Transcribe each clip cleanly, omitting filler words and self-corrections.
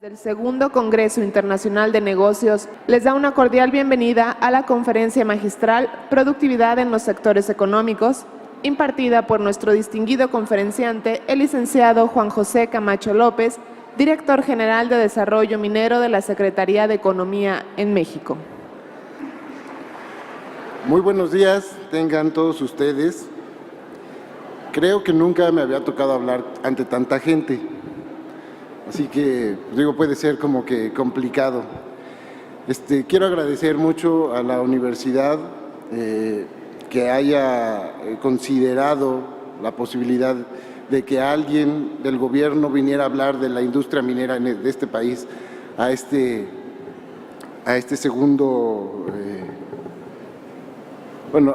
Del Segundo Congreso Internacional de Negocios les da una cordial bienvenida a la conferencia magistral Productividad en los sectores económicos, impartida por nuestro distinguido conferenciante, el licenciado Juan José Camacho López, director general de Desarrollo Minero de la Secretaría de Economía en México. Muy buenos días, tengan todos ustedes. Creo que nunca me había tocado hablar ante tanta gente. Así que, puede ser como que complicado. Quiero agradecer mucho a la universidad que haya considerado la posibilidad de que alguien del gobierno viniera a hablar de la industria minera de este país a este segundo,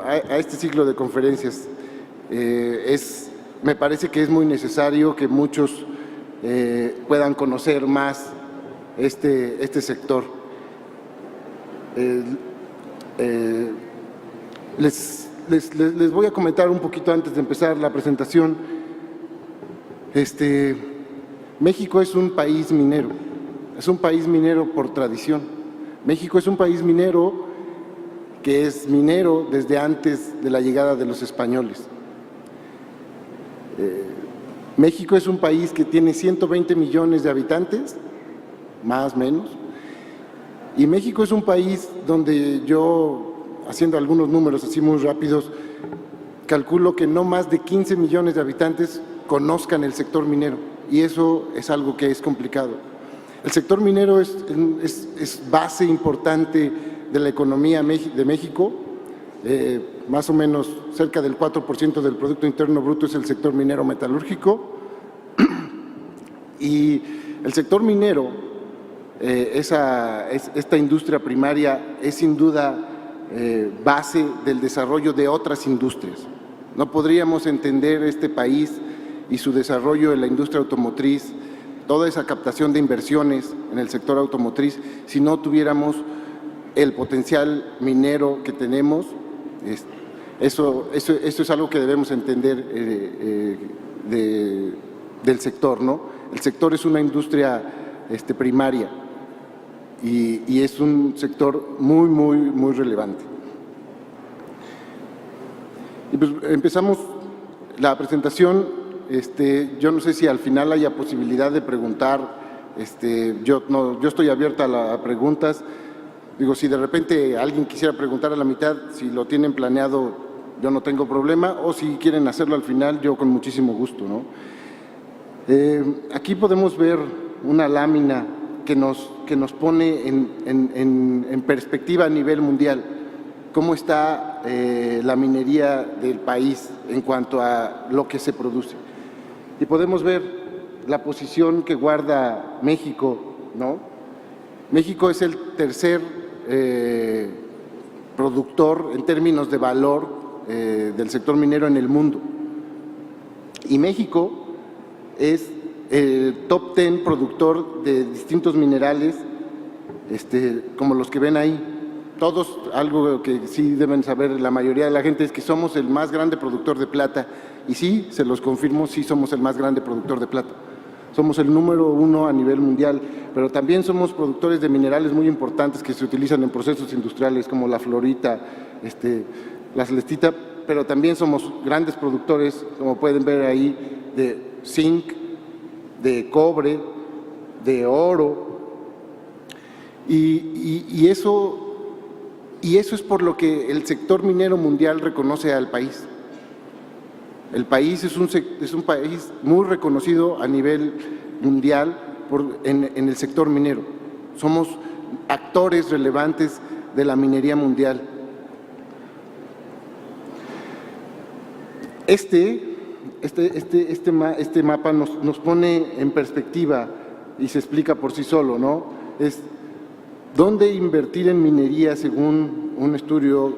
a este ciclo de conferencias. Me parece que es muy necesario que muchos puedan conocer más este sector. Les voy a comentar un poquito antes de empezar la presentación. México es un país minero por tradición. México es un país minero que es minero desde antes de la llegada de los españoles. México es un país que tiene 120 millones de habitantes, más o menos, y México es un país donde yo, haciendo algunos números así muy rápidos, calculo que no más de 15 millones de habitantes conozcan el sector minero, y eso es algo que es complicado. El sector minero es base importante de la economía de México. Más o menos cerca del 4% del Producto Interno Bruto es el sector minero metalúrgico, y el sector minero, esta industria primaria, es sin duda base del desarrollo de otras industrias. No podríamos entender este país y su desarrollo en la industria automotriz, toda esa captación de inversiones en el sector automotriz, si no tuviéramos el potencial minero que tenemos. Eso es algo que debemos entender del sector, ¿no? El sector es una industria primaria y es un sector muy relevante. Y pues empezamos la presentación. Yo no sé si al final haya posibilidad de preguntar. Yo estoy abierta a preguntas. Si de repente alguien quisiera preguntar a la mitad, si lo tienen planeado, yo no tengo problema, o si quieren hacerlo al final, yo con muchísimo gusto, ¿no? Aquí podemos ver una lámina que nos pone en perspectiva a nivel mundial cómo está la minería del país en cuanto a lo que se produce. Y podemos ver la posición que guarda México, ¿no? México es el tercer productor en términos de valor del sector minero en el mundo, y México es el top 10 productor de distintos minerales, como los que ven ahí. Todos, algo que sí deben saber la mayoría de la gente, es que somos el más grande productor de plata, y sí, se los confirmo, sí somos el más grande productor de plata. Somos el número 1 a nivel mundial, pero también somos productores de minerales muy importantes que se utilizan en procesos industriales como la fluorita, la celestita, pero también somos grandes productores, como pueden ver ahí, de zinc, de cobre, de oro, y eso es por lo que el sector minero mundial reconoce al país. El país es un país muy reconocido a nivel mundial en el sector minero. Somos actores relevantes de la minería mundial. Este mapa nos pone en perspectiva y se explica por sí solo, ¿no? Es dónde invertir en minería según un estudio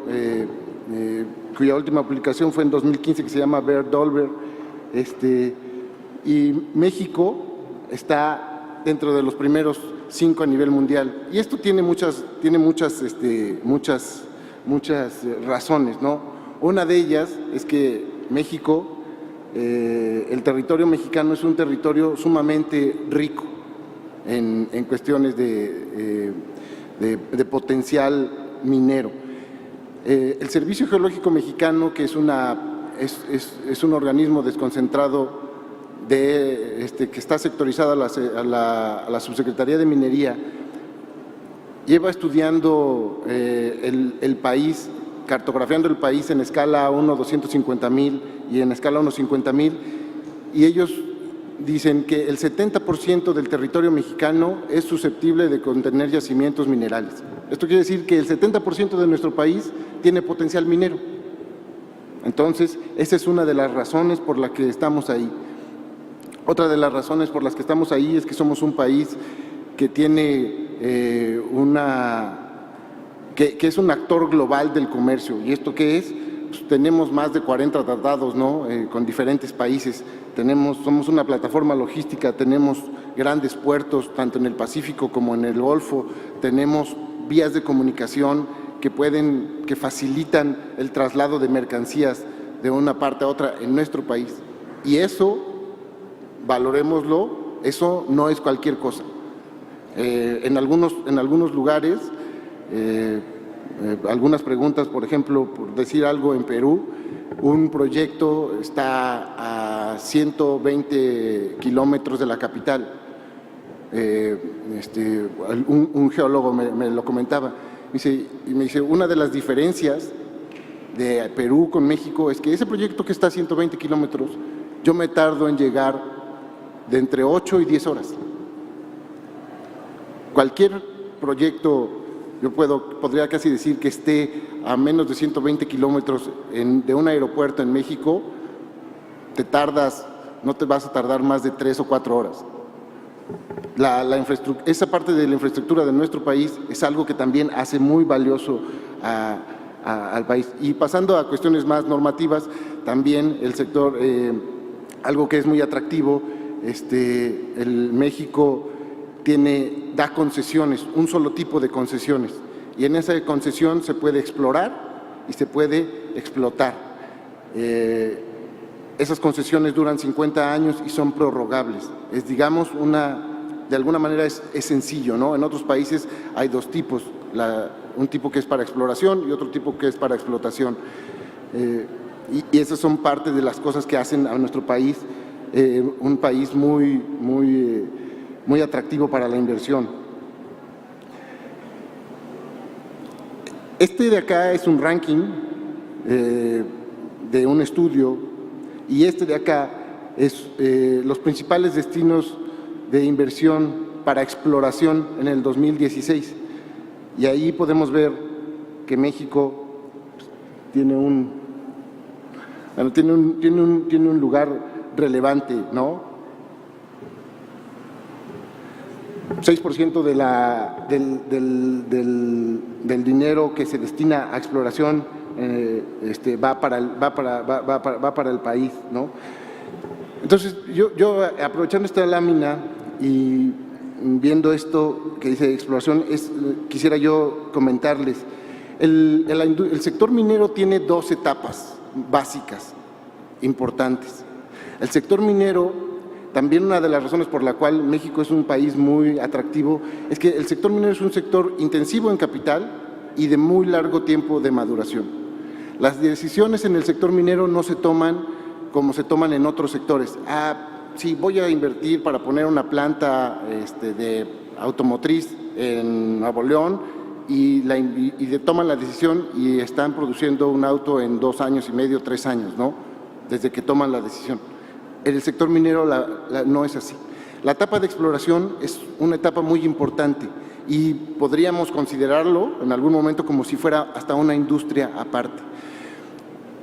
cuya última publicación fue en 2015, que se llama Bear Dolber, y México está dentro de los primeros 5 a nivel mundial. Y esto tiene muchas razones, ¿no? Una de ellas es que México, el territorio mexicano es un territorio sumamente rico. en cuestiones de potencial minero. El Servicio Geológico Mexicano, que es un organismo desconcentrado que está sectorizado a la Subsecretaría de Minería, lleva estudiando el país, cartografiando el país en escala 1, 250,000 y en escala 1, 50,000, y ellos dicen que el 70% del territorio mexicano es susceptible de contener yacimientos minerales. Esto quiere decir que el 70% de nuestro país tiene potencial minero. Entonces, esa es una de las razones por las que estamos ahí. Otra de las razones por las que estamos ahí es que somos un país que tiene que es un actor global del comercio. ¿Y esto qué es? Pues tenemos más de 40 tratados, ¿no? Con diferentes países. Somos una plataforma logística, tenemos grandes puertos, tanto en el Pacífico como en el Golfo, tenemos vías de comunicación que facilitan el traslado de mercancías de una parte a otra en nuestro país. Y eso, valorémoslo, eso no es cualquier cosa. En algunos lugares, algunas preguntas, por ejemplo, por decir algo, en Perú, un proyecto está a 120 kilómetros de la capital. Un geólogo me lo comentaba. Me dice, una de las diferencias de Perú con México es que ese proyecto que está a 120 kilómetros, yo me tardo en llegar de entre 8 y 10 horas. Cualquier proyecto, yo podría casi decir que esté a menos de 120 kilómetros de un aeropuerto en México, no te vas a tardar más de 3 o 4 horas. Esa parte de la infraestructura de nuestro país es algo que también hace muy valioso al país. Y pasando a cuestiones más normativas, también el sector, algo que es muy atractivo, México da concesiones, un solo tipo de concesiones, y en esa concesión se puede explorar y se puede explotar. Esas concesiones duran 50 años y son prorrogables. Es, digamos, de alguna manera es sencillo, ¿no? En otros países hay dos tipos, un tipo que es para exploración y otro tipo que es para explotación. Y esas son parte de las cosas que hacen a nuestro país un país muy atractivo para la inversión. Este de acá es un ranking de un estudio, y este de acá es los principales destinos de inversión para exploración en el 2016. Y ahí podemos ver que México tiene un lugar relevante, ¿no? 6% del dinero que se destina a exploración va para el país, ¿no? Entonces, yo aprovechando esta lámina y viendo esto que dice exploración, quisiera yo comentarles. El sector minero tiene 2 etapas básicas importantes. El sector minero, también una de las razones por la cual México es un país muy atractivo, es que el sector minero es un sector intensivo en capital y de muy largo tiempo de maduración. Las decisiones en el sector minero no se toman como se toman en otros sectores. Sí, voy a invertir para poner una planta de automotriz en Nuevo León, y toman la decisión y están produciendo un auto en 2 años y medio, 3 años, ¿no? Desde que toman la decisión. En el sector minero no es así. La etapa de exploración es una etapa muy importante y podríamos considerarlo en algún momento como si fuera hasta una industria aparte.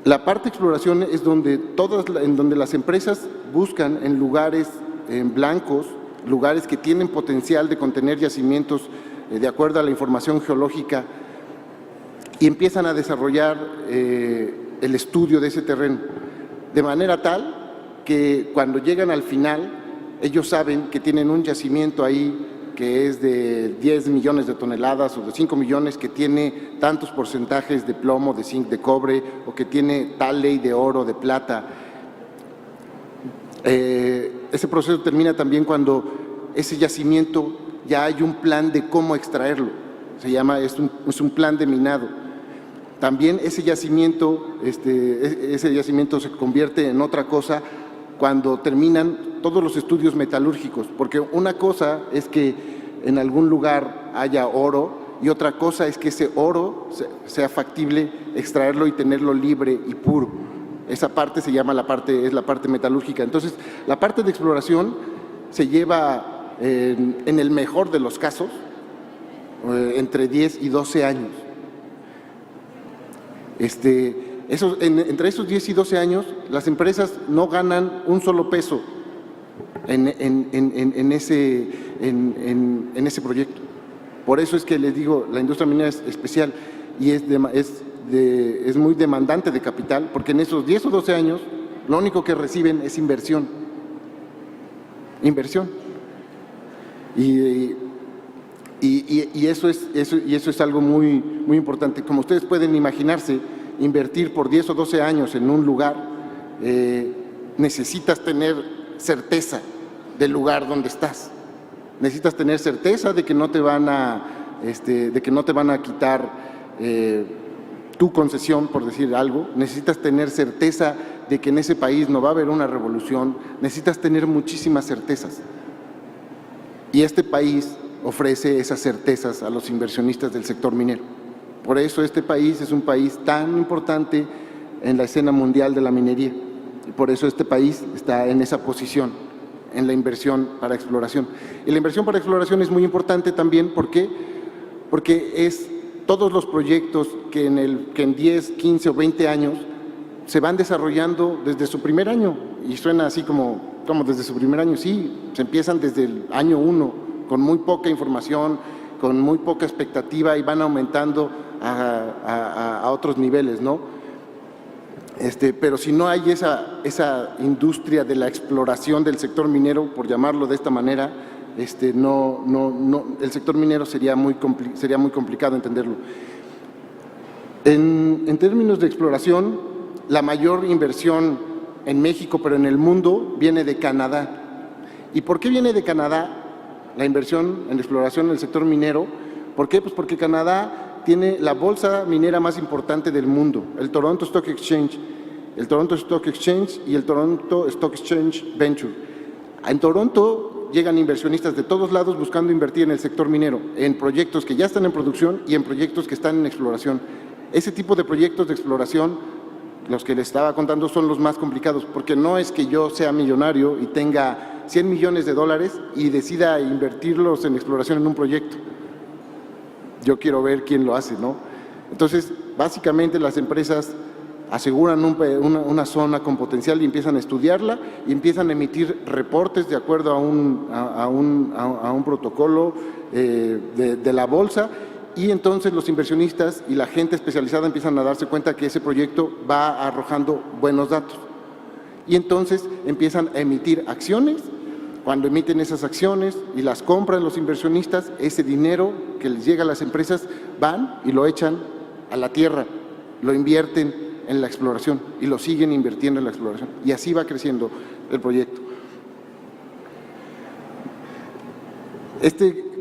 La parte de exploración es en donde las empresas buscan en lugares en blancos, lugares que tienen potencial de contener yacimientos de acuerdo a la información geológica, y empiezan a desarrollar el estudio de ese terreno, de manera tal que cuando llegan al final, ellos saben que tienen un yacimiento ahí que es de 10 millones de toneladas o de 5 millones, que tiene tantos porcentajes de plomo, de zinc, de cobre, o que tiene tal ley de oro, de plata. Ese proceso termina también cuando ese yacimiento ya hay un plan de cómo extraerlo. Es un plan de minado. También ese yacimiento se convierte en otra cosa cuando terminan todos los estudios metalúrgicos, porque una cosa es que en algún lugar haya oro y otra cosa es que ese oro sea factible extraerlo y tenerlo libre y puro. Esa parte es la parte metalúrgica. Entonces, la parte de exploración se lleva, en el mejor de los casos, entre 10 y 12 años. Entre esos 10 y 12 años, las empresas no ganan un solo peso en ese proyecto. Por eso es que les digo, la industria minera es especial y es muy demandante de capital, porque en esos 10 o 12 años lo único que reciben es inversión. Y eso es algo muy, muy importante. Como ustedes pueden imaginarse, invertir por 10 o 12 años en un lugar, necesitas tener certeza del lugar donde estás. Necesitas tener certeza de que no te van a quitar tu concesión, por decir algo. Necesitas tener certeza de que en ese país no va a haber una revolución. Necesitas tener muchísimas certezas. Y este país ofrece esas certezas a los inversionistas del sector minero. Por eso este país es un país tan importante en la escena mundial de la minería. Y por eso este país está en esa posición, en la inversión para exploración. Y la inversión para exploración es muy importante también, ¿por qué? Porque es todos los proyectos que en 10, 15 o 20 años se van desarrollando desde su primer año. Y suena así como desde su primer año. Sí, se empiezan desde el año 1, con muy poca información, con muy poca expectativa y van aumentando a otros niveles, ¿no? Pero si no hay esa industria de la exploración del sector minero, por llamarlo de esta manera, el sector minero sería muy complicado entenderlo. En términos de exploración, la mayor inversión en México, pero en el mundo, viene de Canadá. ¿Y por qué viene de Canadá la inversión en exploración en el sector minero? ¿Por qué? Pues porque Canadá tiene la bolsa minera más importante del mundo, el Toronto Stock Exchange y el Toronto Stock Exchange Venture. En Toronto llegan inversionistas de todos lados buscando invertir en el sector minero, en proyectos que ya están en producción y en proyectos que están en exploración. Ese tipo de proyectos de exploración, los que les estaba contando, son los más complicados, porque no es que yo sea millonario y tenga 100 millones de dólares y decida invertirlos en exploración en un proyecto. Yo quiero ver quién lo hace, ¿no? Entonces, básicamente las empresas aseguran una zona con potencial y empiezan a estudiarla y empiezan a emitir reportes de acuerdo a un protocolo de la bolsa, y entonces los inversionistas y la gente especializada empiezan a darse cuenta que ese proyecto va arrojando buenos datos. Y entonces empiezan a emitir acciones. Cuando emiten esas acciones y las compran los inversionistas, ese dinero que les llega a las empresas van y lo echan a la tierra, lo invierten en la exploración y lo siguen invirtiendo en la exploración. Y así va creciendo el proyecto.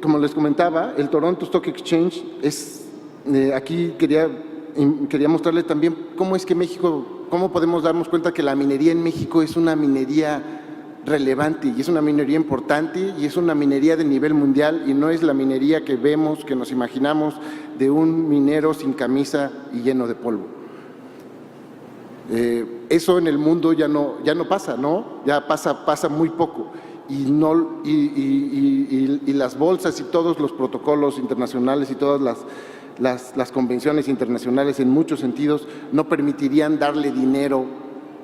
Como les comentaba, el Toronto Stock Exchange aquí quería mostrarles también cómo es que cómo podemos darnos cuenta que la minería en México es una minería relevante y es una minería importante y es una minería de nivel mundial, y no es la minería que vemos, que nos imaginamos de un minero sin camisa y lleno de polvo. Eso en el mundo ya no pasa, ¿no? Ya pasa muy poco, y las bolsas y todos los protocolos internacionales y todas las convenciones internacionales en muchos sentidos no permitirían darle dinero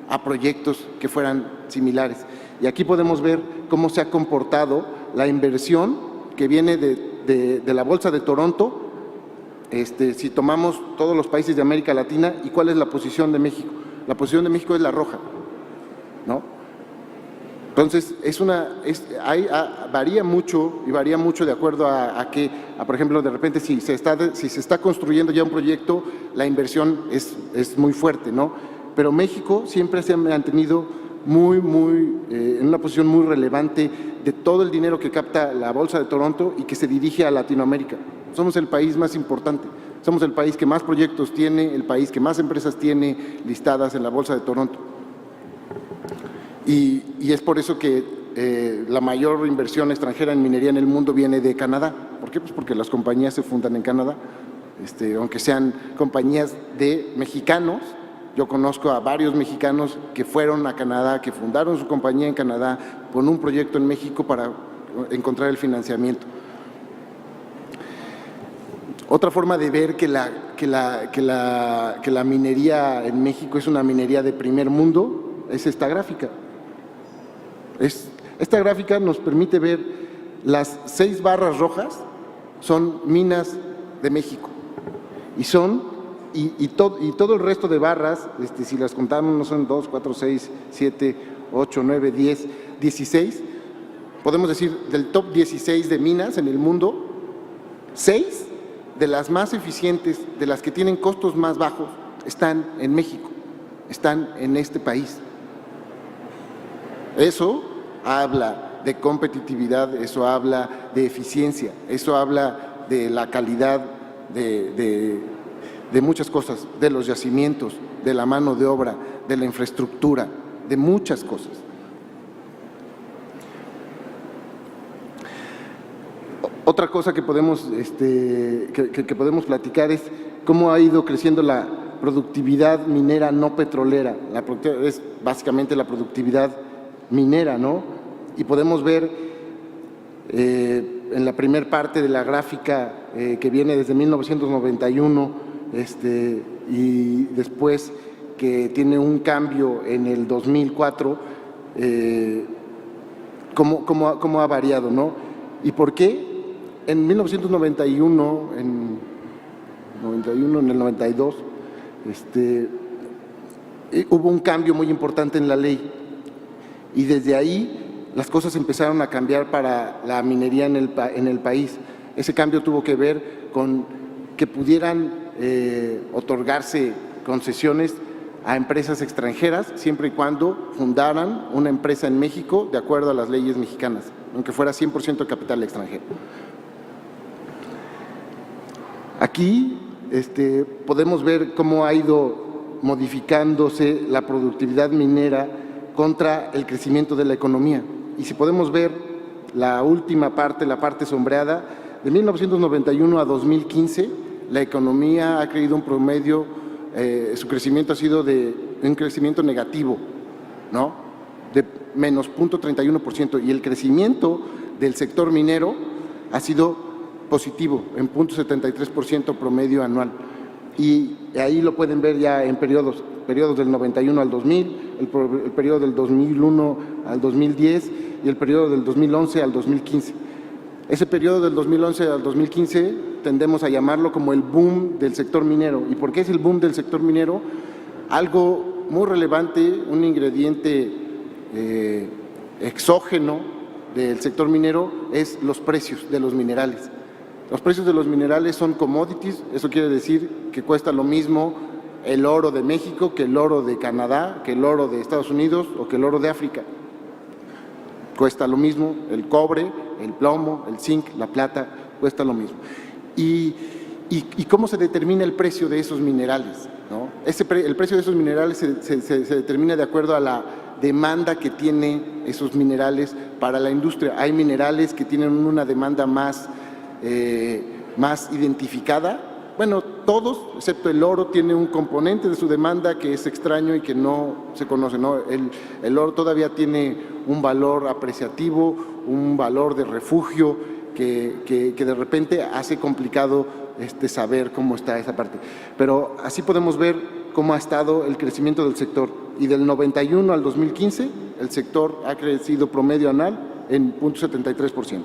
a proyectos que fueran similares. Y aquí podemos ver cómo se ha comportado la inversión que viene de la Bolsa de Toronto, si tomamos todos los países de América Latina. ¿Y cuál es la posición de México? La posición de México es la roja, ¿no? Entonces, varía mucho de acuerdo por ejemplo, de repente si se está construyendo ya un proyecto, la inversión es muy fuerte, ¿no? Pero México siempre se ha mantenido en una posición muy relevante de todo el dinero que capta la Bolsa de Toronto y que se dirige a Latinoamérica. Somos el país más importante, somos el país que más proyectos tiene, el país que más empresas tiene listadas en la Bolsa de Toronto. Y es por eso que la mayor inversión extranjera en minería en el mundo viene de Canadá. ¿Por qué? Pues porque las compañías se fundan en Canadá, aunque sean compañías de mexicanos. Yo conozco a varios mexicanos que fueron a Canadá, que fundaron su compañía en Canadá con un proyecto en México para encontrar el financiamiento. Otra forma de ver que la minería en México es una minería de primer mundo es esta gráfica. Esta gráfica nos permite ver las 6 barras rojas son minas de México y todo el resto de barras, si las contamos, no son 2, 4, 6, 7, 8, 9, 10, 16, podemos decir del top 16 de minas en el mundo, 6 de las más eficientes, de las que tienen costos más bajos, están en México, están en este país. Eso habla de competitividad, eso habla de eficiencia, eso habla de la calidad de muchas cosas, de los yacimientos, de la mano de obra, de la infraestructura, de muchas cosas. Otra cosa que podemos platicar es cómo ha ido creciendo la productividad minera no petrolera. Es básicamente la productividad minera, ¿no? Y podemos ver en la primera parte de la gráfica que viene desde 1991 y después que tiene un cambio en el 2004, cómo ha variado, ¿no? ¿Y por qué? En 1991, en el 92, hubo un cambio muy importante en la ley y desde ahí las cosas empezaron a cambiar para la minería en el país. Ese cambio tuvo que ver con que pudieran otorgarse concesiones a empresas extranjeras siempre y cuando fundaran una empresa en México de acuerdo a las leyes mexicanas, aunque fuera 100% de capital extranjero. Aquí podemos ver cómo ha ido modificándose la productividad minera contra el crecimiento de la economía. Y si podemos ver la última parte, la parte sombreada, de 1991 a 2015, la economía ha crecido un promedio, su crecimiento ha sido de un crecimiento negativo, ¿no? De menos 0.31%, y el crecimiento del sector minero ha sido positivo, en 0.73% promedio anual. Y ahí lo pueden ver ya en periodos del 91 al 2000, el periodo del 2001 al 2010 y el periodo del 2011 al 2015. Ese periodo del 2011 al 2015 tendemos a llamarlo como el boom del sector minero. ¿Y por qué es el boom del sector minero? Algo muy relevante, un ingrediente exógeno del sector minero es los precios de los minerales. Los precios de los minerales son commodities, eso quiere decir que cuesta lo mismo el oro de México que el oro de Canadá, que el oro de Estados Unidos o que el oro de África. Cuesta lo mismo el cobre, el plomo, el zinc, la plata, cuesta lo mismo. ¿Y cómo se determina el precio de esos minerales, ¿no? El precio de esos minerales se determina de acuerdo a la demanda que tienen esos minerales para la industria. Hay minerales que tienen una demanda más identificada. Bueno, todos, excepto el oro, tiene un componente de su demanda que es extraño y que no se conoce, ¿no? El oro todavía tiene un valor apreciativo, un valor de refugio que de repente hace complicado saber cómo está esa parte. Pero así podemos ver cómo ha estado el crecimiento del sector. Y del 91 al 2015, el sector ha crecido promedio anual en 0.73%.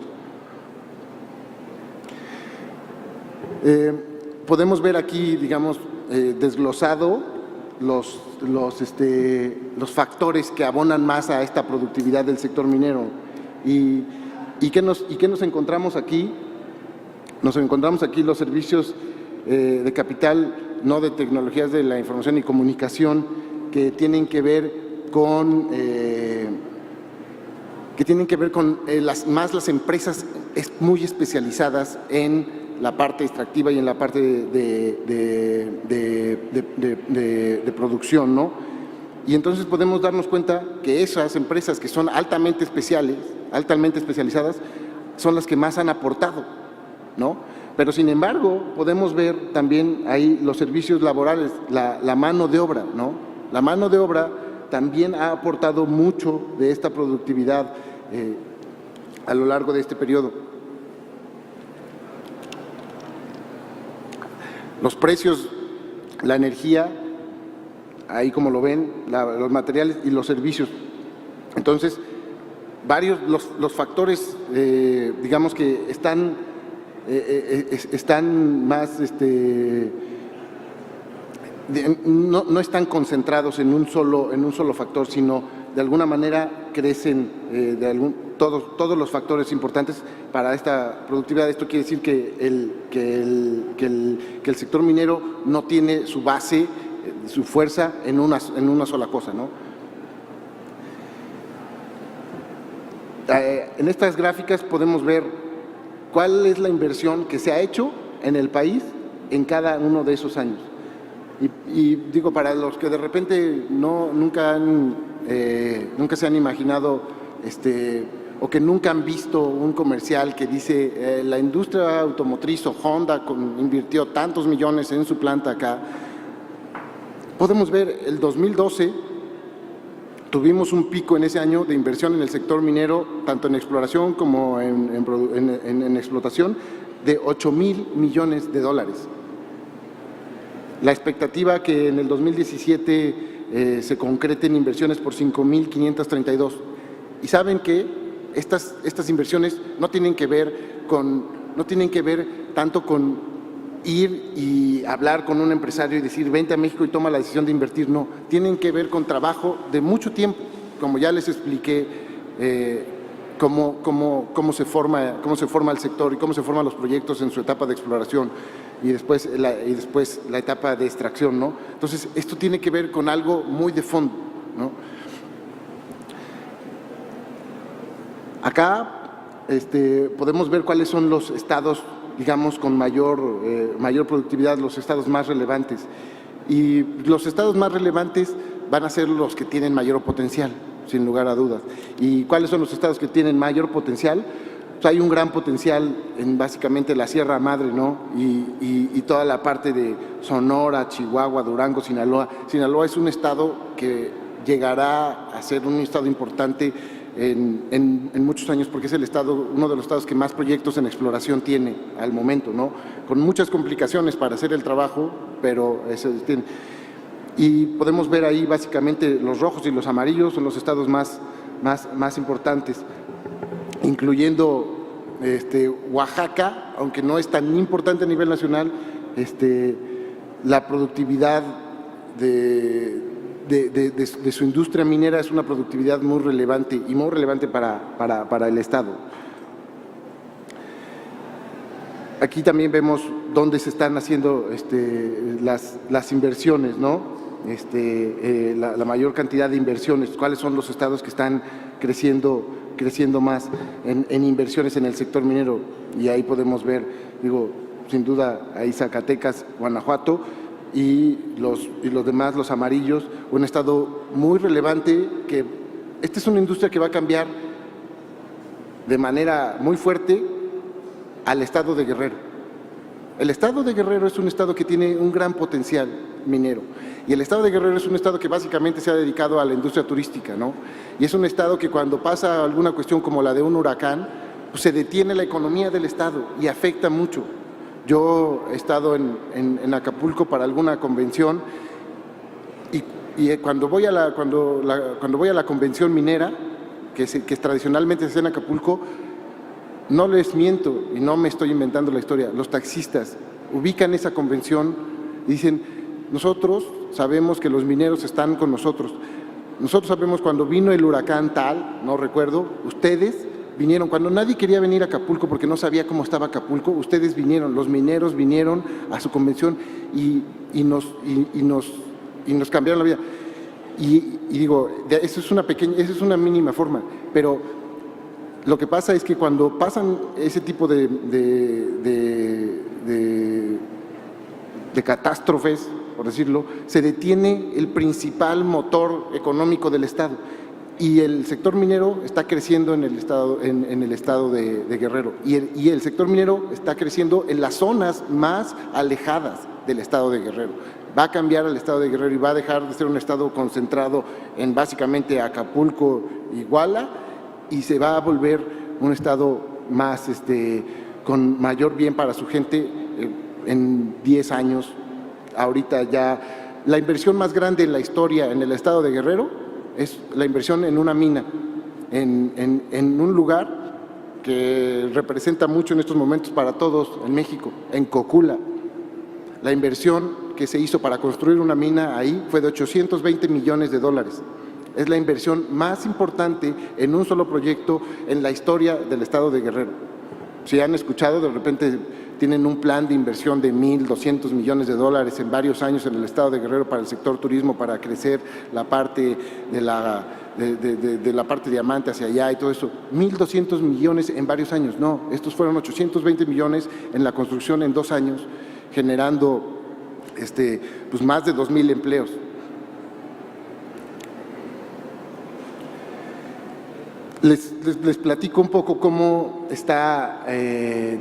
Podemos ver aquí, digamos, desglosado los factores que abonan más a esta productividad del sector minero. ¿Y qué nos encontramos aquí? Nos encontramos aquí los servicios de capital, no de tecnologías de la información y comunicación, que tienen que ver con las empresas muy especializadas en la parte extractiva y en la parte de producción, ¿no? Y entonces podemos darnos cuenta que esas empresas que son altamente especializadas, son las que más han aportado, ¿no? Pero sin embargo, podemos ver también ahí los servicios laborales, la mano de obra, ¿no? La mano de obra también ha aportado mucho de esta productividad a lo largo de este periodo. Los precios, la energía, ahí como lo ven, los materiales y los servicios. Entonces, los factores, digamos que están más, no están concentrados en un solo factor, sino de alguna manera crecen todos los factores importantes para esta productividad. Esto quiere decir que el sector minero no tiene su base, su fuerza en una sola cosa, ¿no? En estas gráficas podemos ver cuál es la inversión que se ha hecho en el país en cada uno de esos años. Y digo, para los que de repente nunca se han imaginado o que nunca han visto un comercial que dice la industria automotriz o Honda invirtió tantos millones en su planta acá, podemos ver el 2012 tuvimos un pico en ese año de inversión en el sector minero, tanto en exploración como en explotación, de $8,000 millones. La expectativa que en el 2017 se concreten inversiones por 5,532. Y saben que estas inversiones no tienen que ver tanto con ir y hablar con un empresario y decir, vente a México y toma la decisión de invertir. No, tienen que ver con trabajo de mucho tiempo, como ya les expliqué, cómo se forma el sector y cómo se forman los proyectos en su etapa de exploración y después la etapa de extracción, ¿no? Entonces, esto tiene que ver con algo muy de fondo, ¿no? Acá podemos ver cuáles son los estados, digamos, con mayor productividad, los estados más relevantes. Y los estados más relevantes van a ser los que tienen mayor potencial, sin lugar a dudas. ¿Y cuáles son los estados que tienen mayor potencial? Pues hay un gran potencial en básicamente la Sierra Madre, ¿no? Y toda la parte de Sonora, Chihuahua, Durango, Sinaloa. Sinaloa es un estado que llegará a ser un estado importante en muchos años, porque es uno de los estados que más proyectos en exploración tiene al momento, ¿no? Con muchas complicaciones para hacer el trabajo, pero tiene. Y podemos ver ahí básicamente los rojos y los amarillos son los estados más importantes, incluyendo Oaxaca, aunque no es tan importante a nivel nacional, la productividad de su industria minera es una productividad muy relevante y muy relevante para el Estado. Aquí también vemos dónde se están haciendo las inversiones, ¿no? La mayor cantidad de inversiones, cuáles son los estados que están creciendo más en inversiones en el sector minero. Y ahí podemos ver, digo, sin duda, ahí Zacatecas, Guanajuato, y los demás, los amarillos, un estado muy relevante que esta es una industria que va a cambiar de manera muy fuerte al estado de Guerrero. El estado de Guerrero es un estado que tiene un gran potencial minero y el estado de Guerrero es un estado que básicamente se ha dedicado a la industria turística, ¿no? Y es un estado que cuando pasa alguna cuestión como la de un huracán, pues se detiene la economía del estado y afecta mucho. Yo he estado en Acapulco para alguna convención y cuando voy a la convención minera, que tradicionalmente se hace en Acapulco, no les miento y no me estoy inventando la historia, los taxistas ubican esa convención y dicen, nosotros sabemos que los mineros están con nosotros, nosotros sabemos cuando vino el huracán tal, no recuerdo, ustedes vinieron, cuando nadie quería venir a Acapulco porque no sabía cómo estaba Acapulco, ustedes vinieron, los mineros vinieron a su convención y nos cambiaron la vida. Y digo, eso es una mínima forma, pero lo que pasa es que cuando pasan ese tipo de catástrofes, por decirlo, se detiene el principal motor económico del Estado. Y el sector minero está creciendo en el estado de Guerrero. Y el sector minero está creciendo en las zonas más alejadas del estado de Guerrero. Va a cambiar el estado de Guerrero y va a dejar de ser un estado concentrado en básicamente Acapulco, Iguala, y se va a volver un estado más, con mayor bien para su gente en 10 años. Ahorita ya la inversión más grande en la historia en el estado de Guerrero es la inversión en una mina, en un lugar que representa mucho en estos momentos para todos en México, en Cocula. La inversión que se hizo para construir una mina ahí fue de $820 millones. Es la inversión más importante en un solo proyecto en la historia del estado de Guerrero. Si han escuchado, de repente tienen un plan de inversión de $1,200 millones en varios años en el estado de Guerrero para el sector turismo, para crecer la parte de la parte diamante hacia allá y todo eso. 1,200 millones en varios años. No, estos fueron 820 millones en la construcción en 2 años, generando pues más de 2,000 empleos. Les platico un poco cómo está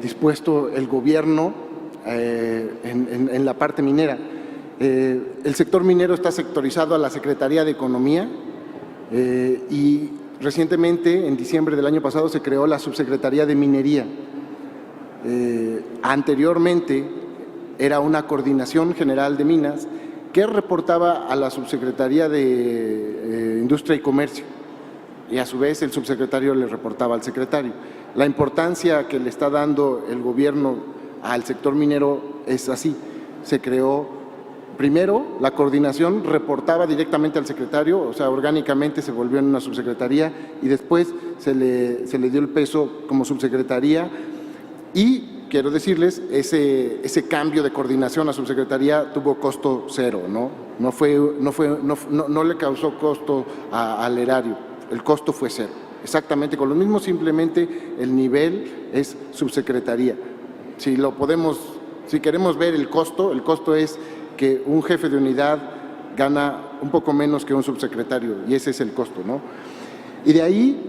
dispuesto el gobierno en la parte minera. El sector minero está sectorizado a la Secretaría de Economía y recientemente, en diciembre del año pasado, se creó la Subsecretaría de Minería. Anteriormente era una Coordinación General de Minas que reportaba a la Subsecretaría de Industria y Comercio, y a su vez el subsecretario le reportaba al secretario. La importancia que le está dando el gobierno al sector minero es así. Se creó, primero, la coordinación reportaba directamente al secretario, o sea, orgánicamente se volvió en una subsecretaría, y después se le dio el peso como subsecretaría. Y quiero decirles, ese cambio de coordinación a subsecretaría tuvo costo cero, ¿no? No le causó costo al erario. El costo fue cero, exactamente con lo mismo, simplemente el nivel es subsecretaría. Si queremos ver el costo es que un jefe de unidad gana un poco menos que un subsecretario, y ese es el costo, ¿no? Y de ahí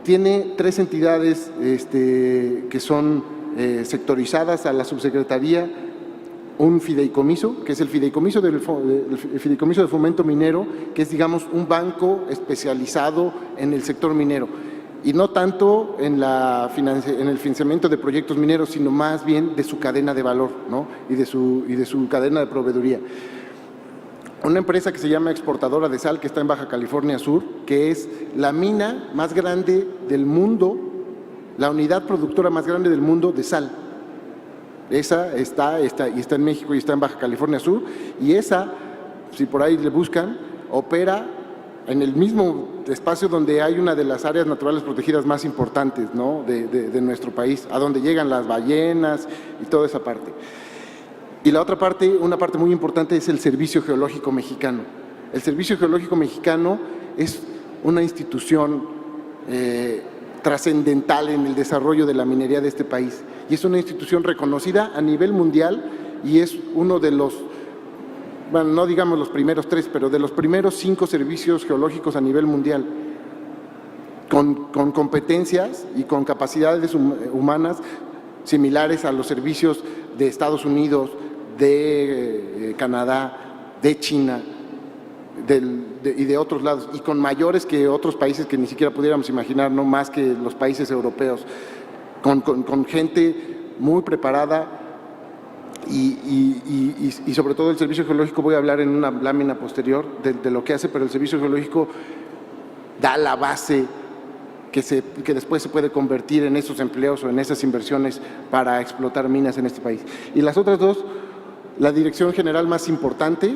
tiene 3 entidades que son sectorizadas a la subsecretaría: un fideicomiso, que es el fideicomiso de fomento minero, que es, digamos, un banco especializado en el sector minero, y no tanto en el financiamiento de proyectos mineros, sino más bien de su cadena de valor, ¿no? y de su cadena de proveeduría. Una empresa que se llama Exportadora de Sal, que está en Baja California Sur, que es la mina más grande del mundo, la unidad productora más grande del mundo de sal. Esa está en México y está en Baja California Sur, y esa, si por ahí le buscan, opera en el mismo espacio donde hay una de las áreas naturales protegidas más importantes, ¿no? de nuestro país, a donde llegan las ballenas y toda esa parte. Y la otra parte, una parte muy importante, es el Servicio Geológico Mexicano. El Servicio Geológico Mexicano es una institución trascendental en el desarrollo de la minería de este país, y es una institución reconocida a nivel mundial, y es uno de los, bueno, no digamos los primeros 3, pero de los primeros 5 servicios geológicos a nivel mundial, con competencias y con capacidades humanas similares a los servicios de Estados Unidos, de Canadá, de China, y de otros lados, y con mayores que otros países que ni siquiera pudiéramos imaginar, no más que los países europeos, con gente muy preparada, y sobre todo el Servicio Geológico. Voy a hablar en una lámina posterior de lo que hace, pero el Servicio Geológico da la base que después se puede convertir en esos empleos o en esas inversiones para explotar minas en este país. Y las otras 2, la dirección general más importante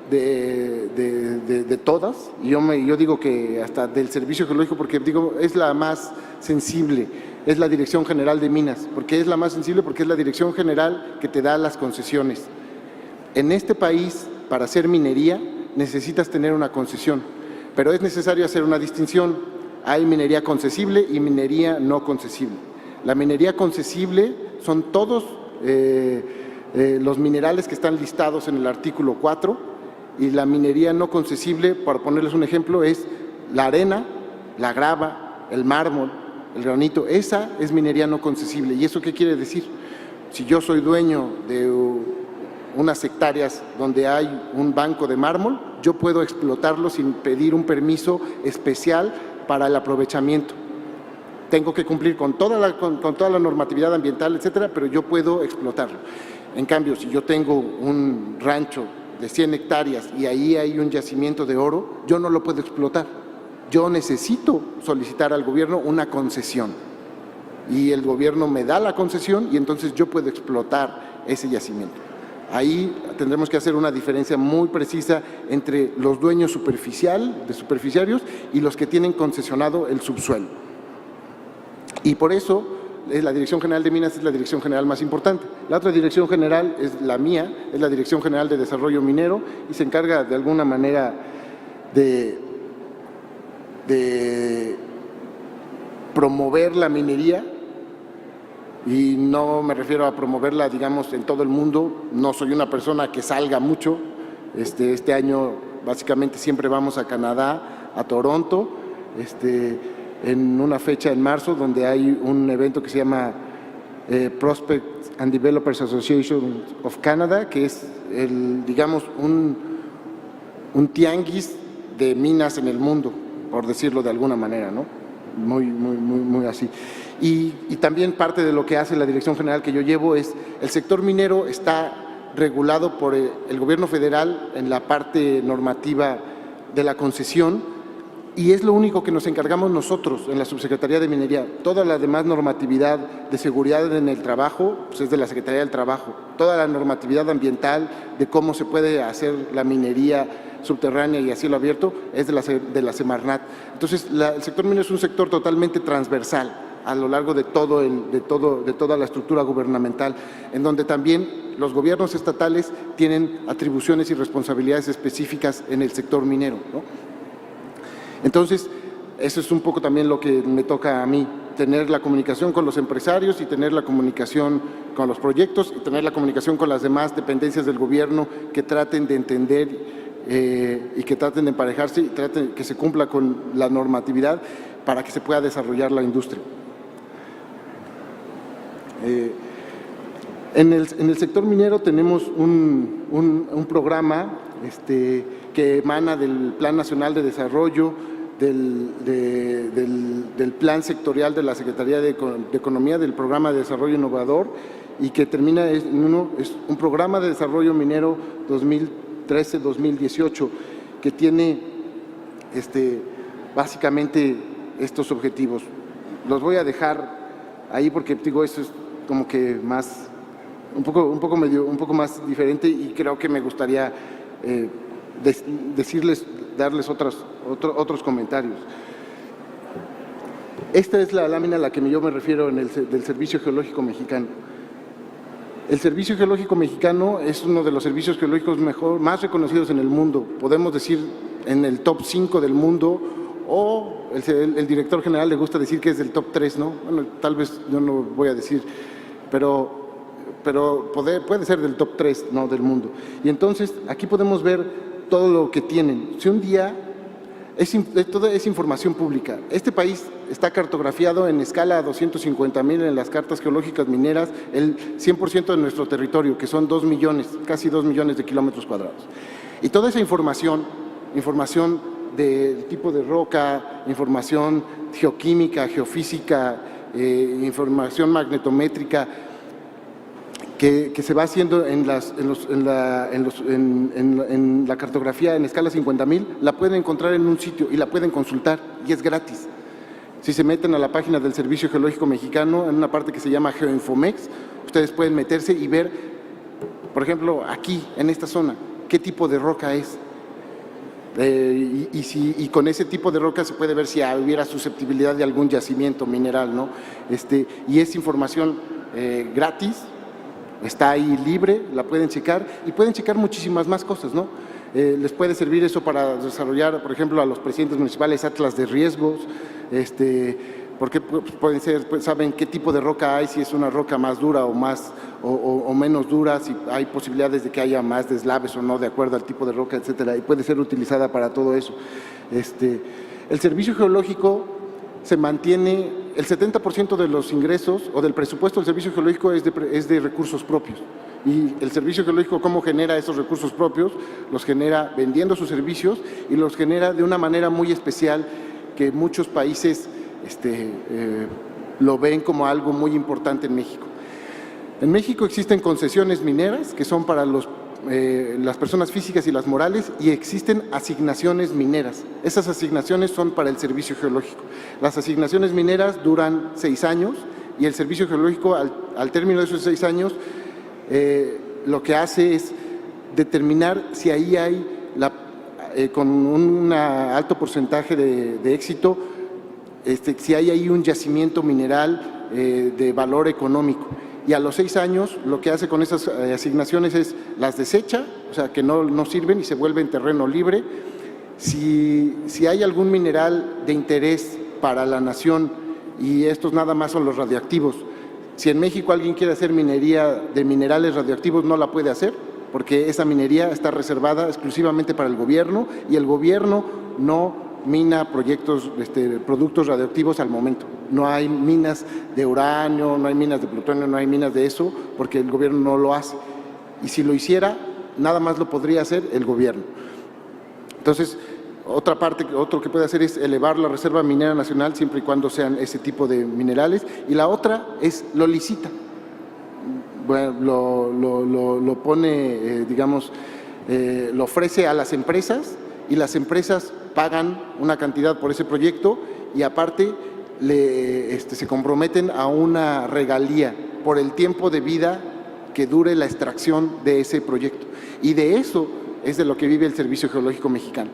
de todas, y yo digo que hasta del Servicio Geológico, porque digo, es la más sensible, es la Dirección General de Minas. ¿Por qué es la más sensible? Porque es la dirección general que te da las concesiones. En este país, para hacer minería, necesitas tener una concesión. Pero es necesario hacer una distinción. Hay minería concesible y minería no concesible. La minería concesible son todos los minerales que están listados en el artículo 4, y la minería no concesible, para ponerles un ejemplo, es la arena, la grava, el mármol, el granito. Esa es minería no concesible. ¿Y eso qué quiere decir? Si yo soy dueño de unas hectáreas donde hay un banco de mármol, yo puedo explotarlo sin pedir un permiso especial para el aprovechamiento. Tengo que cumplir con toda la normatividad ambiental, etcétera, pero yo puedo explotarlo. En cambio, si yo tengo un rancho de 100 hectáreas y ahí hay un yacimiento de oro, yo no lo puedo explotar. Yo necesito solicitar al gobierno una concesión y el gobierno me da la concesión y entonces yo puedo explotar ese yacimiento. Ahí tendremos que hacer una diferencia muy precisa entre los dueños superficiarios y los que tienen concesionado el subsuelo. Y por eso la Dirección General de Minas es la dirección general más importante. La otra dirección general es la mía, es la Dirección General de Desarrollo Minero, y se encarga de alguna manera de promover la minería. Y no me refiero a promoverla, digamos, en todo el mundo. No soy una persona que salga mucho. Este año básicamente siempre vamos a Canadá, a Toronto, en una fecha en marzo donde hay un evento que se llama Prospects and Developers Association of Canada, que es digamos un tianguis de minas en el mundo, por decirlo de alguna manera, ¿no? Muy así. Y también parte de lo que hace la dirección general que yo llevo es, el sector minero está regulado por el gobierno federal en la parte normativa de la concesión, y es lo único que nos encargamos nosotros en la Subsecretaría de Minería. Toda la demás normatividad de seguridad en el trabajo pues es de la Secretaría del Trabajo. Toda la normatividad ambiental de cómo se puede hacer la minería subterránea y a cielo abierto es de la Semarnat. Entonces, el sector minero es un sector totalmente transversal a lo largo de toda la estructura gubernamental, en donde también los gobiernos estatales tienen atribuciones y responsabilidades específicas en el sector minero, ¿no? Entonces, eso es un poco también lo que me toca a mí, tener la comunicación con los empresarios y tener la comunicación con los proyectos y tener la comunicación con las demás dependencias del gobierno que traten de entender y que traten de emparejarse y traten que se cumpla con la normatividad para que se pueda desarrollar la industria. En el sector minero tenemos un programa que emana del Plan Nacional de Desarrollo, del Plan Sectorial de la Secretaría de Economía, del Programa de Desarrollo Innovador, y que termina es un programa de desarrollo minero 2013-2018 que tiene básicamente estos objetivos. Los voy a dejar ahí porque digo, esto es como que más un poco más diferente, y creo que me gustaría darles otros comentarios. Esta es la lámina a la que yo me refiero del Servicio Geológico Mexicano. El Servicio Geológico Mexicano es uno de los servicios geológicos más reconocidos en el mundo, podemos decir en el top 5 del mundo, o el director general le gusta decir que es del top 3, ¿no? Bueno, tal vez yo no voy a decir, pero puede ser del top 3, ¿no?, del mundo. Y entonces aquí podemos ver todo lo que tienen. Si un día, toda es información pública. Este país está cartografiado en escala 250,000 en las cartas geológicas mineras, el 100% de nuestro territorio, que son 2 millones, casi 2 millones de kilómetros cuadrados. Y toda esa información del tipo de roca, información geoquímica, geofísica, información magnetométrica, que se va haciendo en la cartografía en escala 50,000, la pueden encontrar en un sitio y la pueden consultar, y es gratis. Si se meten a la página del Servicio Geológico Mexicano, en una parte que se llama Geoinfomex, ustedes pueden meterse y ver, por ejemplo, aquí, en esta zona, qué tipo de roca es. Y con ese tipo de roca se puede ver si hubiera susceptibilidad de algún yacimiento mineral, ¿no? Y es información gratis, está ahí libre, la pueden checar, y pueden checar muchísimas más cosas, ¿no? les puede servir eso para desarrollar, por ejemplo, a los presidentes municipales atlas de riesgos, porque pueden ser, pues, saben qué tipo de roca hay, si es una roca más dura o más o menos dura, si hay posibilidades de que haya más deslaves o no, de acuerdo al tipo de roca, etcétera, y puede ser utilizada para todo eso. El servicio geológico se mantiene, el 70% de los ingresos o del presupuesto del servicio geológico es de recursos propios. Y el servicio geológico, ¿cómo genera esos recursos propios? Los genera vendiendo sus servicios y los genera de una manera muy especial que muchos países lo ven como algo muy importante en México. En México existen concesiones mineras que son para las personas físicas y las morales, y existen asignaciones mineras. Esas asignaciones son para el servicio geológico. Las asignaciones mineras duran 6 años y el servicio geológico al término de esos 6 años lo que hace es determinar si ahí hay, con un alto porcentaje de éxito, si hay ahí un yacimiento mineral de valor económico. Y a los 6 años lo que hace con esas asignaciones es las desecha, o sea, que no sirven y se vuelven terreno libre. Si hay algún mineral de interés para la nación, y estos nada más son los radioactivos, si en México alguien quiere hacer minería de minerales radioactivos, no la puede hacer, porque esa minería está reservada exclusivamente para el gobierno, y el gobierno no mina productos radioactivos al momento. No hay minas de uranio, no hay minas de plutonio, no hay minas de eso, porque el gobierno no lo hace. Y si lo hiciera, nada más lo podría hacer el gobierno. Entonces, otro que puede hacer es elevar la reserva minera nacional siempre y cuando sean ese tipo de minerales. Y la otra es lo licita. Bueno, lo pone, lo ofrece a las empresas, y las empresas pagan una cantidad por ese proyecto y aparte se comprometen a una regalía por el tiempo de vida que dure la extracción de ese proyecto. Y de eso es de lo que vive el Servicio Geológico Mexicano.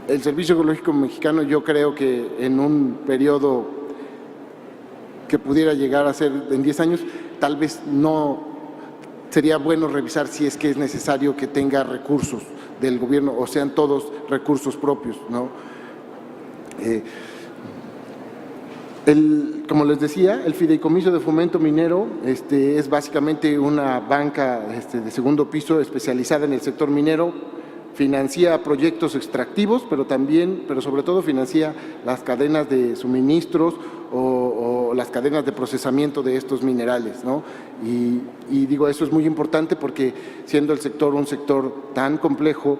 El Servicio Geológico Mexicano, yo creo que en un periodo que pudiera llegar a ser en 10 años, tal vez no sería bueno revisar si es que es necesario que tenga recursos del gobierno o sean todos recursos propios, ¿no? Como les decía, el Fideicomiso de Fomento Minero es básicamente una banca de segundo piso especializada en el sector minero. Financia proyectos extractivos, pero sobre todo financia las cadenas de suministros o las cadenas de procesamiento de estos minerales, ¿no? Y digo, eso es muy importante porque siendo el sector un sector tan complejo,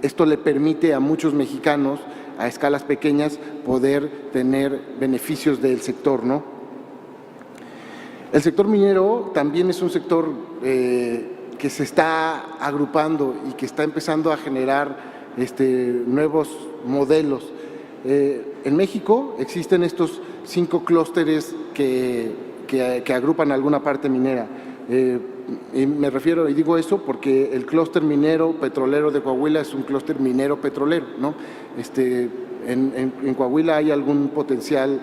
esto le permite a muchos mexicanos a escalas pequeñas poder tener beneficios del sector, ¿no? El sector minero también es un sector que se está agrupando y que está empezando a generar nuevos modelos. En México existen estos 5 clústeres que agrupan alguna parte minera. Y me refiero, y digo eso porque el clúster minero petrolero de Coahuila es un clúster minero petrolero, ¿no? En Coahuila hay algún potencial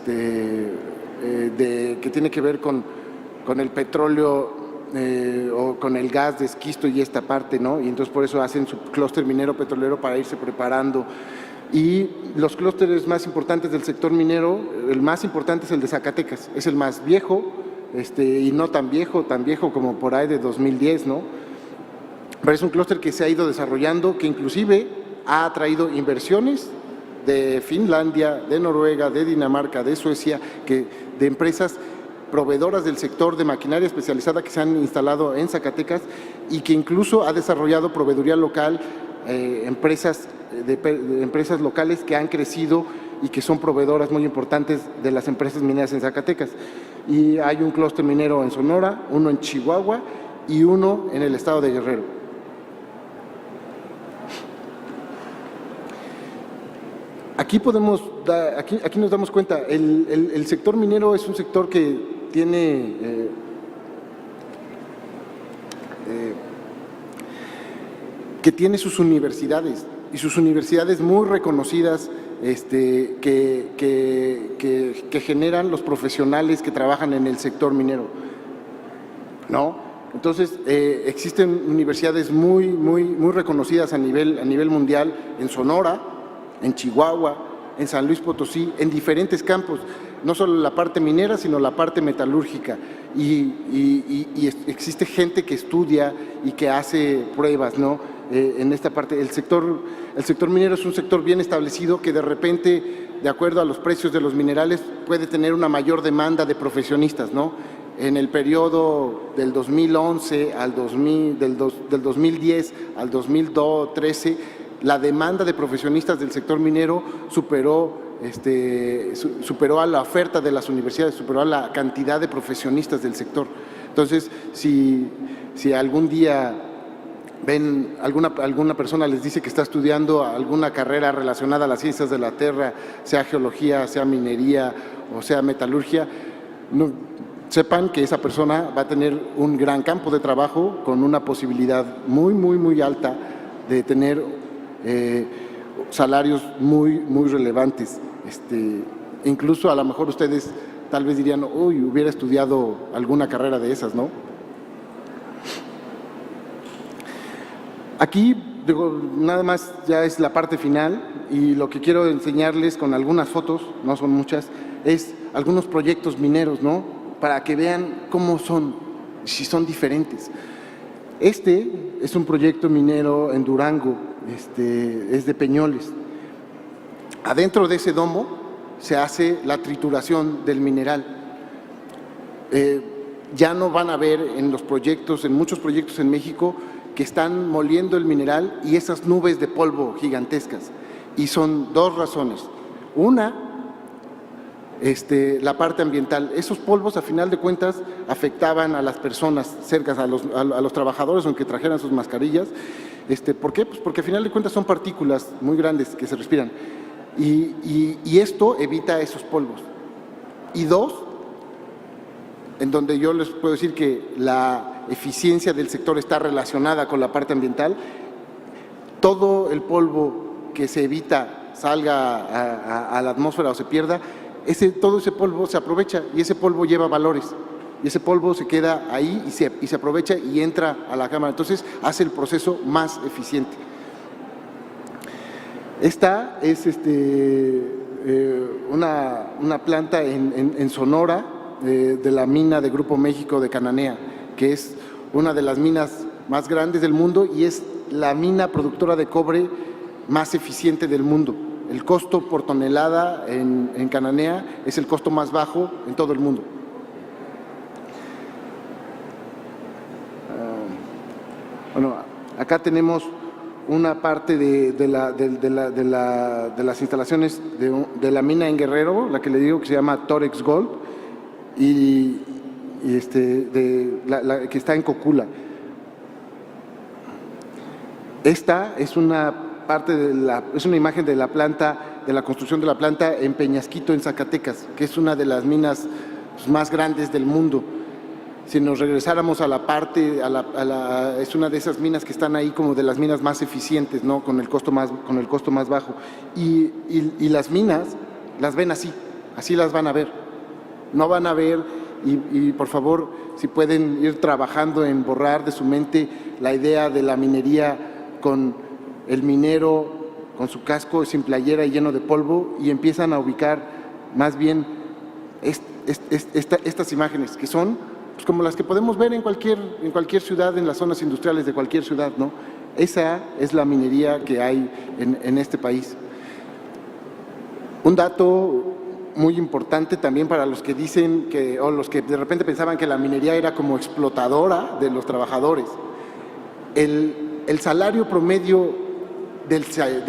que tiene que ver con el petróleo o con el gas de esquisto y esta parte, ¿no? Y entonces por eso hacen su clúster minero petrolero para irse preparando. Y los clústeres más importantes del sector minero, el más importante es el de Zacatecas, es el más viejo, y no tan viejo como por ahí de 2010, ¿no? Pero es un clúster que se ha ido desarrollando, que inclusive ha atraído inversiones de Finlandia, de Noruega, de Dinamarca, de Suecia, de empresas proveedoras del sector de maquinaria especializada que se han instalado en Zacatecas y que incluso ha desarrollado proveeduría local, empresas locales que han crecido y que son proveedoras muy importantes de las empresas mineras en Zacatecas. Y hay un clúster minero en Sonora, uno en Chihuahua y uno en el estado de Guerrero. Aquí nos damos cuenta, el sector minero es un sector que tiene sus universidades, y sus universidades muy reconocidas que generan los profesionales que trabajan en el sector minero, ¿no? Entonces, existen universidades muy reconocidas a nivel mundial en Sonora, en Chihuahua, en San Luis Potosí, en diferentes campos, no solo la parte minera, sino la parte metalúrgica. Y existe gente que estudia y que hace pruebas, ¿no? En esta parte. El sector minero es un sector bien establecido que de repente, de acuerdo a los precios de los minerales, puede tener una mayor demanda de profesionistas, ¿no? En el periodo del 2011 al 2010 al 2013, la demanda de profesionistas del sector minero superó a la oferta de las universidades, superó a la cantidad de profesionistas del sector. Entonces, si algún día ven alguna persona les dice que está estudiando alguna carrera relacionada a las ciencias de la tierra, sea geología, sea minería o sea metalurgia, sepan que esa persona va a tener un gran campo de trabajo con una posibilidad muy alta de tener salarios muy relevantes. Incluso a lo mejor ustedes tal vez dirían, uy, hubiera estudiado alguna carrera de esas, ¿no? Aquí, digo, nada más ya es la parte final y lo que quiero enseñarles con algunas fotos, no son muchas, es algunos proyectos mineros, ¿no? Para que vean cómo son, si son diferentes. Este es un proyecto minero en Durango, es de Peñoles. Adentro de ese domo se hace la trituración del mineral. Ya no van a ver en muchos proyectos en México, que están moliendo el mineral y esas nubes de polvo gigantescas. Y son dos razones. Una, la parte ambiental. Esos polvos, a final de cuentas, afectaban a las personas cercanas, a los trabajadores, aunque trajeran sus mascarillas. ¿Por qué? Pues porque a final de cuentas son partículas muy grandes que se respiran. Y esto evita esos polvos. Y dos, en donde yo les puedo decir que la eficiencia del sector está relacionada con la parte ambiental, todo el polvo que se evita salga a la atmósfera o se pierda, todo ese polvo se aprovecha y ese polvo lleva valores y ese polvo se queda ahí y se aprovecha y entra a la cámara, entonces hace el proceso más eficiente. Esta es una planta en Sonora de la mina de Grupo México de Cananea, que es una de las minas más grandes del mundo y es la mina productora de cobre más eficiente del mundo. El costo por tonelada en Cananea es el costo más bajo en todo el mundo. Bueno, acá tenemos una parte de las instalaciones de la mina en Guerrero, la que le digo que se llama Torex Gold, y que está en Cocula. Esta es una imagen de la planta, de la construcción de la planta en Peñasquito, en Zacatecas, que es una de las minas más grandes del mundo. Si nos regresáramos a la parte, es una de esas minas que están ahí como de las minas más eficientes, ¿no? Con el costo más bajo. Y las minas las ven así las van a ver. No van a ver, y por favor, si pueden ir trabajando en borrar de su mente la idea de la minería con el minero con su casco sin playera y lleno de polvo, y empiezan a ubicar más bien estas imágenes que son pues, como las que podemos ver en cualquier ciudad, en las zonas industriales de cualquier ciudad, ¿no? Esa es la minería que hay en este país. Un dato muy importante también para los que dicen o los que de repente pensaban que la minería era como explotadora de los trabajadores. El salario promedio del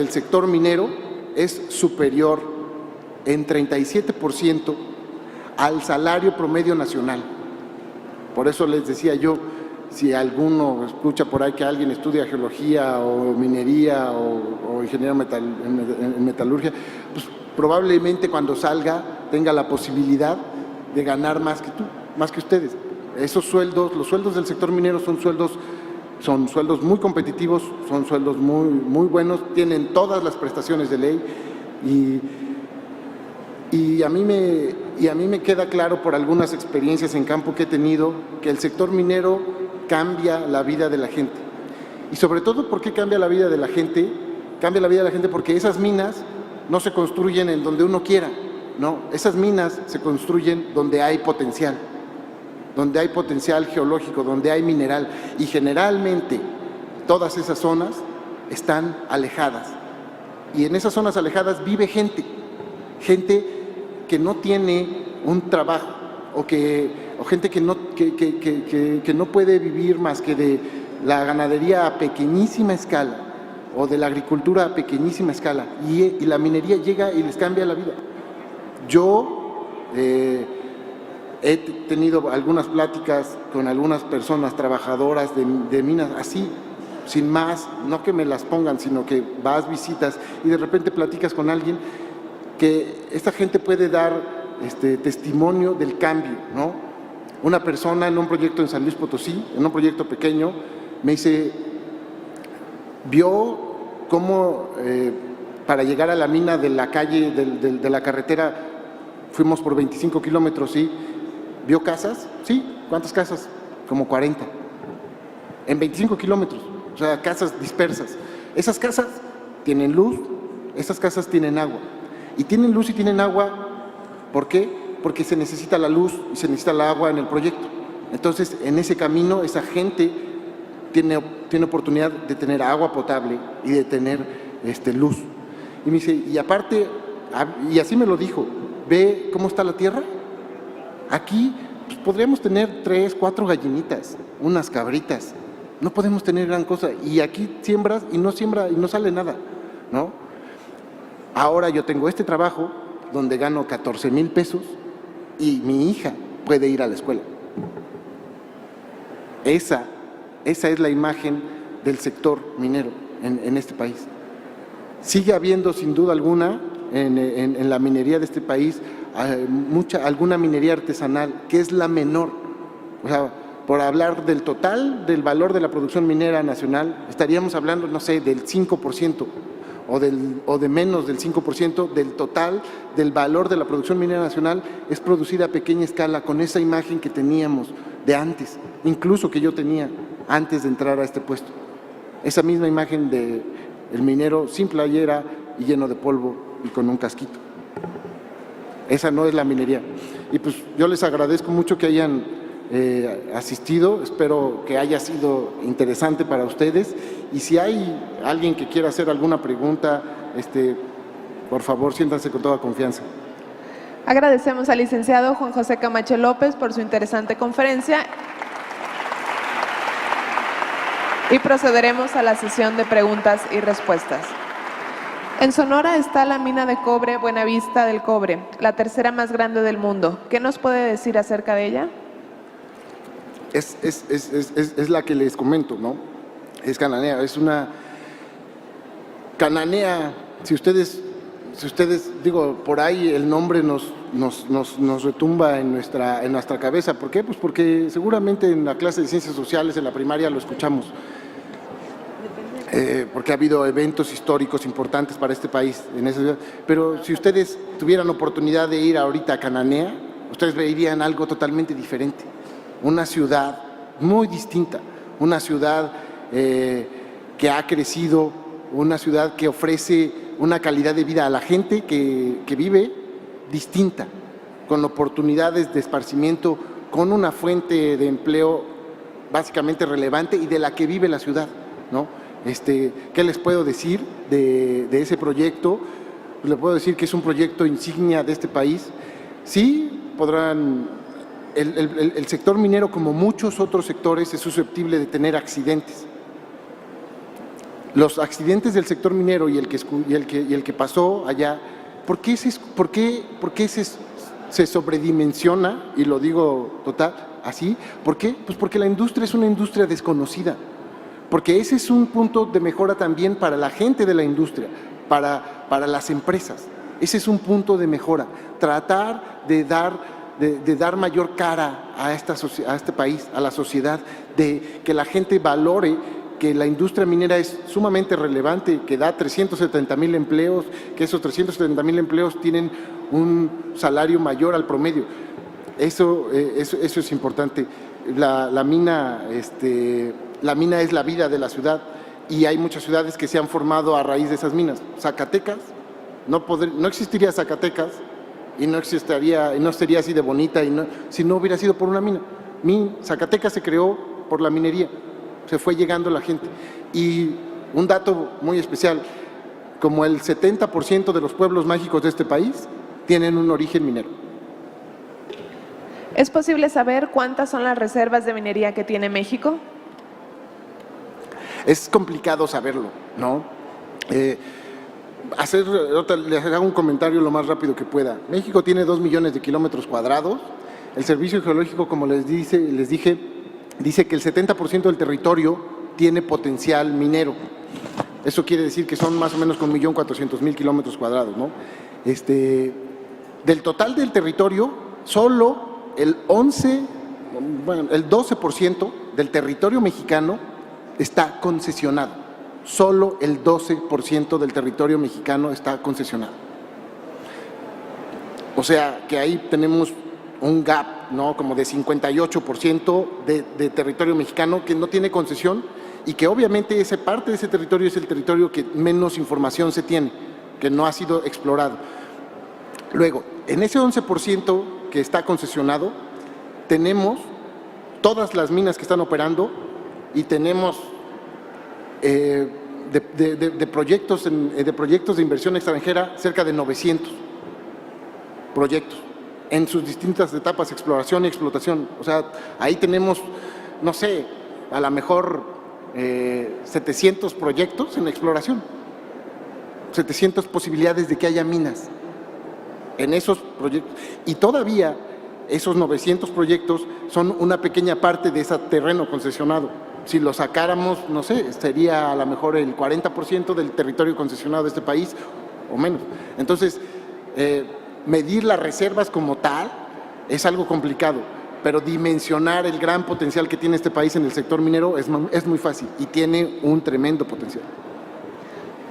sector minero es superior en 37% al salario promedio nacional. Por eso les decía yo, si alguno escucha por ahí que alguien estudia geología o minería o ingeniería en metalurgia, pues probablemente cuando salga tenga la posibilidad de ganar más que ustedes. Esos sueldos, los sueldos del sector minero son sueldos muy competitivos, son sueldos muy buenos, tienen todas las prestaciones de ley y a mí me queda claro por algunas experiencias en campo que he tenido que el sector minero cambia la vida de la gente. Y sobre todo, ¿por qué cambia la vida de la gente? Cambia la vida de la gente porque esas minas no se construyen en donde uno quiera, no, esas minas se construyen donde hay potencial geológico, donde hay mineral, y generalmente todas esas zonas están alejadas, y en esas zonas alejadas vive gente que no tiene un trabajo, o gente que no puede vivir más que de la ganadería a pequeñísima escala, o de la agricultura a pequeñísima escala, y la minería llega y les cambia la vida. Yo he tenido algunas pláticas con algunas personas trabajadoras de minas, así, sin más, no que me las pongan, sino que vas, visitas y de repente platicas con alguien que esta gente puede dar testimonio del cambio, ¿no? Una persona en un proyecto en San Luis Potosí, en un proyecto pequeño, me dice, vio cómo para llegar a la mina de la calle, de la carretera, fuimos por 25 kilómetros, ¿sí? ¿Vio casas? Sí. ¿Cuántas casas? Como 40. En 25 kilómetros, o sea, casas dispersas. Esas casas tienen luz, esas casas tienen agua. Y tienen luz y tienen agua, ¿por qué? Porque se necesita la luz y se necesita el agua en el proyecto. Entonces, en ese camino, esa gente tiene oportunidad de tener agua potable y de tener luz. Y me dice, y aparte, y así me lo dijo, ¿ve cómo está la tierra? Aquí pues, podríamos tener 3, 4 gallinitas, unas cabritas, no podemos tener gran cosa, y aquí siembra y no sale nada, ¿no? Ahora yo tengo este trabajo donde gano 14,000 pesos y mi hija puede ir a la escuela. Esa es la imagen del sector minero en este país. Sigue habiendo, sin duda alguna, en la minería de este país, alguna minería artesanal, que es la menor. O sea, por hablar del total del valor de la producción minera nacional, estaríamos hablando, no sé, del 5%, o de menos del 5% del total del valor de la producción minera nacional es producida a pequeña escala, con esa imagen que teníamos de antes, incluso que yo tenía antes de entrar a este puesto. Esa misma imagen de el minero sin playera y lleno de polvo y con un casquito. Esa no es la minería. Y pues yo les agradezco mucho que hayan asistido, espero que haya sido interesante para ustedes, y si hay alguien que quiera hacer alguna pregunta, por favor, siéntanse con toda confianza. Agradecemos al licenciado Juan José Camacho López por su interesante conferencia y procederemos a la sesión de preguntas y respuestas. En Sonora está la mina de cobre Buenavista del Cobre, la tercera más grande del mundo. ¿Qué nos puede decir acerca de ella? Es la que les comento, ¿no? Es cananea, es una cananea. Si ustedes, digo, por ahí el nombre nos retumba en nuestra cabeza. ¿Por qué? Pues porque seguramente en la clase de ciencias sociales, en la primaria, lo escuchamos. Porque ha habido eventos históricos importantes para este país en esa ciudad. Pero si ustedes tuvieran oportunidad de ir ahorita a Cananea, ustedes verían algo totalmente diferente. Una ciudad muy distinta, una ciudad que ha crecido, una ciudad que ofrece una calidad de vida a la gente que vive distinta, con oportunidades de esparcimiento, con una fuente de empleo básicamente relevante y de la que vive la ciudad, ¿no? ¿Qué les puedo decir de ese proyecto? Pues les puedo decir que es un proyecto insignia de este país. Sí, podrán... El sector minero, como muchos otros sectores, es susceptible de tener accidentes. Los accidentes del sector minero y el que pasó allá, ¿por qué se sobredimensiona? Y lo digo así. ¿Por qué? Pues porque la industria es una industria desconocida. Porque ese es un punto de mejora también para la gente de la industria, para las empresas. Ese es un punto de mejora. Tratar de dar mayor cara a este país, a la sociedad, de que la gente valore que la industria minera es sumamente relevante, que da 370,000 empleos, que esos 370,000 empleos tienen un salario mayor al promedio. Eso es importante. La mina es la vida de la ciudad y hay muchas ciudades que se han formado a raíz de esas minas. Zacatecas, no existiría Zacatecas y no sería así de bonita si no hubiera sido por una mina. Zacatecas se creó por la minería, se fue llegando la gente. Y un dato muy especial, como el 70% de los pueblos mágicos de este país tienen un origen minero. ¿Es posible saber cuántas son las reservas de minería que tiene México? Es complicado saberlo, ¿no? Les hago un comentario lo más rápido que pueda. México tiene 2 millones de kilómetros cuadrados. El Servicio Geológico, como les dije, dice que el 70% del territorio tiene potencial minero. Eso quiere decir que son más o menos con 1.400.000 kilómetros cuadrados, ¿no? Del total del territorio, solo el 12% del territorio mexicano está concesionado. Solo el 12% del territorio mexicano está concesionado. O sea, que ahí tenemos un gap, ¿no? Como de 58% de territorio mexicano que no tiene concesión y que obviamente parte de ese territorio es el territorio que menos información se tiene, que no ha sido explorado. Luego, en ese 11% que está concesionado, tenemos todas las minas que están operando y tenemos de proyectos de inversión extranjera cerca de 900 proyectos en sus distintas etapas, exploración y explotación. O sea, ahí tenemos, no sé, a lo mejor 700 proyectos en exploración, 700 posibilidades de que haya minas en esos proyectos. Y todavía esos 900 proyectos son una pequeña parte de ese terreno concesionado. Si lo sacáramos, no sé, sería a lo mejor el 40% del territorio concesionado de este país o menos. Entonces, medir las reservas como tal es algo complicado, pero dimensionar el gran potencial que tiene este país en el sector minero es muy fácil y tiene un tremendo potencial.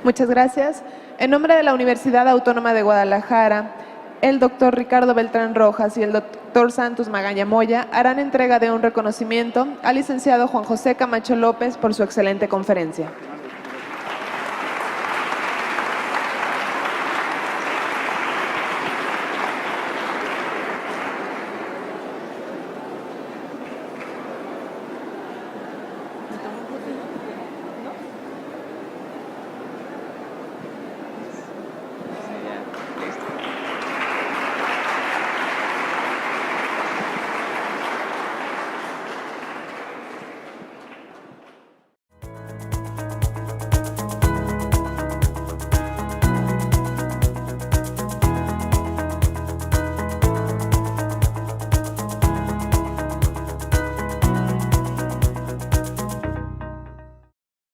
Muchas gracias. En nombre de la Universidad Autónoma de Guadalajara, el doctor Ricardo Beltrán Rojas y el doctor Santos Magaña Moya harán entrega de un reconocimiento al licenciado Juan José Camacho López por su excelente conferencia.